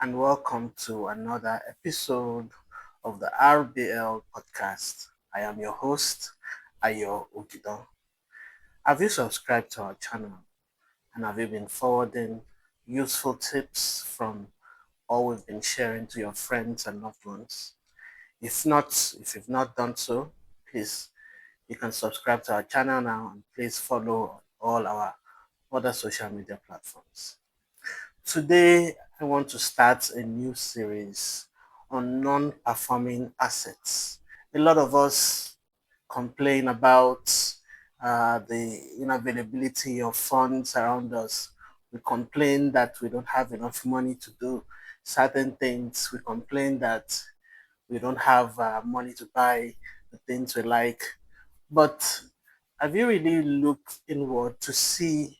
and welcome to another episode of the RBL podcast. I am your host, Ayo Ogido. Have you subscribed to our channel and have you been forwarding useful tips from all we've been sharing to your friends and loved ones? If you've not done so, please you can subscribe to our channel now and please follow all our other social media platforms. Today, I want to start a new series on non performing assets. A lot of us complain about the unavailability of funds around us. We complain that we don't have enough money to do certain things. We complain that we don't have money to buy the things we like. But have you really looked inward to see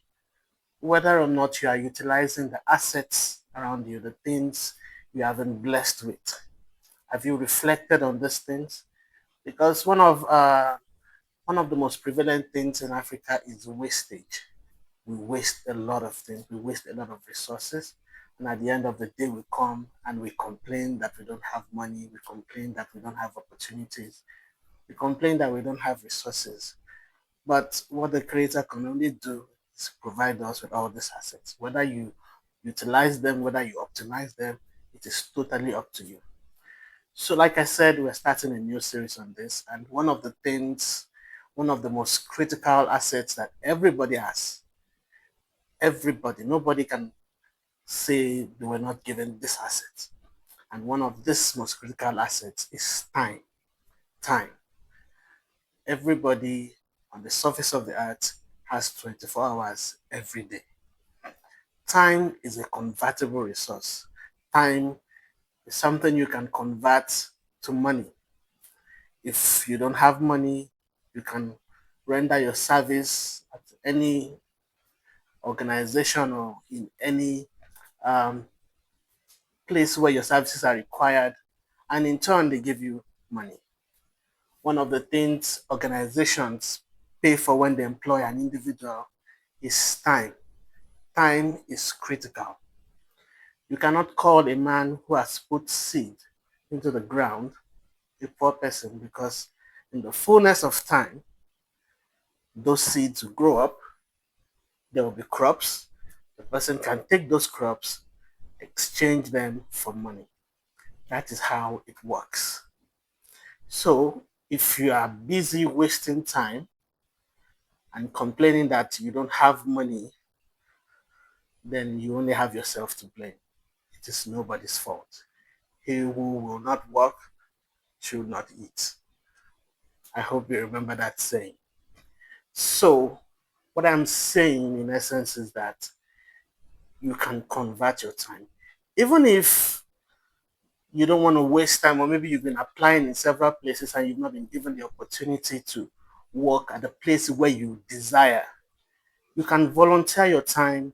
whether or not you are utilizing the assets around you, the things you have been blessed with? Have you reflected on these things? Because one of the most prevalent things in Africa is wastage. We waste a lot of things. We waste a lot of resources. And at the end of the day, we come and we complain that we don't have money. We complain that we don't have opportunities. We complain that we don't have resources. But what the creator can only do is provide us with all these assets. Whether you utilize them, whether you optimize them, it is totally up to you. So, like I said, we're starting a new series on this. And one of the most critical assets that everybody has, everybody, nobody can say they were not given this asset. And one of this most critical assets is time. Time. Everybody on the surface of the earth has 24 hours every day. Time is a convertible resource. Time is something you can convert to money. If you don't have money, you can render your service at any organization or in any um, place where your services are required, and in turn, they give you money. One of the things organizations pay for when they employ an individual is time. Time is critical. You cannot call a man who has put seed into the ground a poor person, because in the fullness of time, those seeds will grow up, there will be crops. The person can take those crops, exchange them for money. That is how it works. So if you are busy wasting time and complaining that you don't have money, then you only have yourself to blame. It is nobody's fault. He who will not work should not eat. I hope you remember that saying. So, what I'm saying in essence is that you can convert your time. Even if you don't want to waste time, or maybe you've been applying in several places and you've not been given the opportunity to work at the place where you desire, you can volunteer your time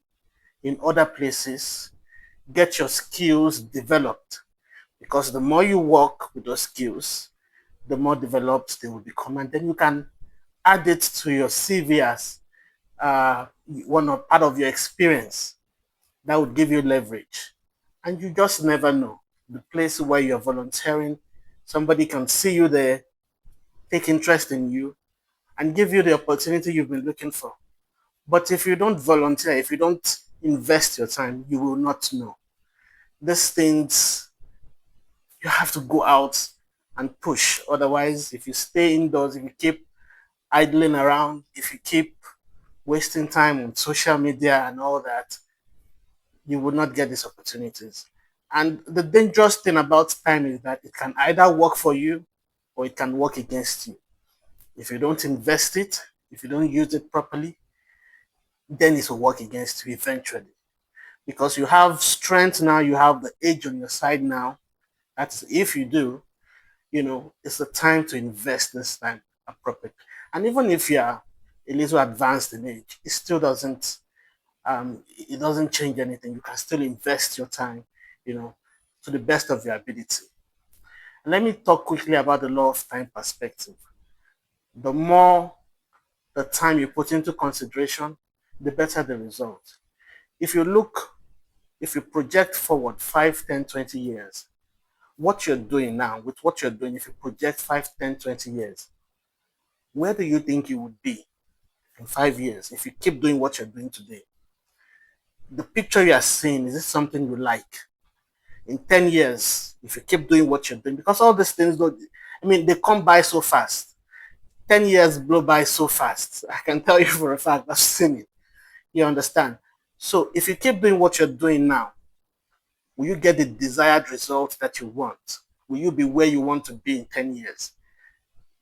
in other places, get your skills developed. Because the more you work with those skills, the more developed they will become. And then you can add it to your CV as one of part of your experience. That would give you leverage. And you just never know. The place where you're volunteering, somebody can see you there, take interest in you, and give you the opportunity you've been looking for. But if you don't volunteer, if you don't invest your time, you will not know. These things, you have to go out and push. Otherwise, if you stay indoors, if you keep idling around, if you keep wasting time on social media and all that, you will not get these opportunities. And the dangerous thing about time is that it can either work for you or it can work against you. If you don't invest it, if you don't use it properly, then it will work against you eventually. Because you have strength now, you have the age on your side now. That's if you do, it's the time to invest this time appropriately. And even if you are a little advanced in age, it doesn't change anything. You can still invest your time, you know, to the best of your ability. And let me talk quickly about the law of time perspective. The more the time you put into consideration, the better the result. If you look if you project forward 5, 10, 20 years, what you're doing now, with what you're doing, if you project 5, 10, 20 years, where do you think you would be in 5 years if you keep doing what you're doing today? The picture you are seeing, is this something you like? In 10 years, if you keep doing what you're doing, because all these things, don't, I mean, they come by so fast. 10 years blow by so fast. I can tell you for a fact, I've seen it. You understand? So if you keep doing what you're doing now, will you get the desired result that you want? Will you be where you want to be in 10 years?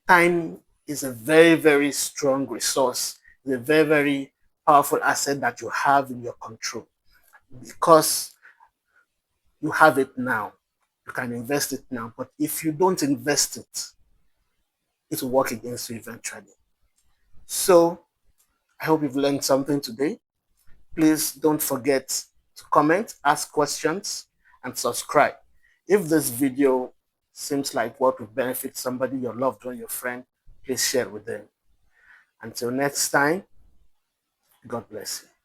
Time is a very, very strong resource. It's a very, very powerful asset that you have in your control because you have it now. You can invest it now. But if you don't invest it, it will work against you eventually. So I hope you've learned something today. Please don't forget to comment, ask questions, and subscribe. If this video seems like what will benefit somebody, your loved one, your friend, please share it with them. Until next time, God bless you.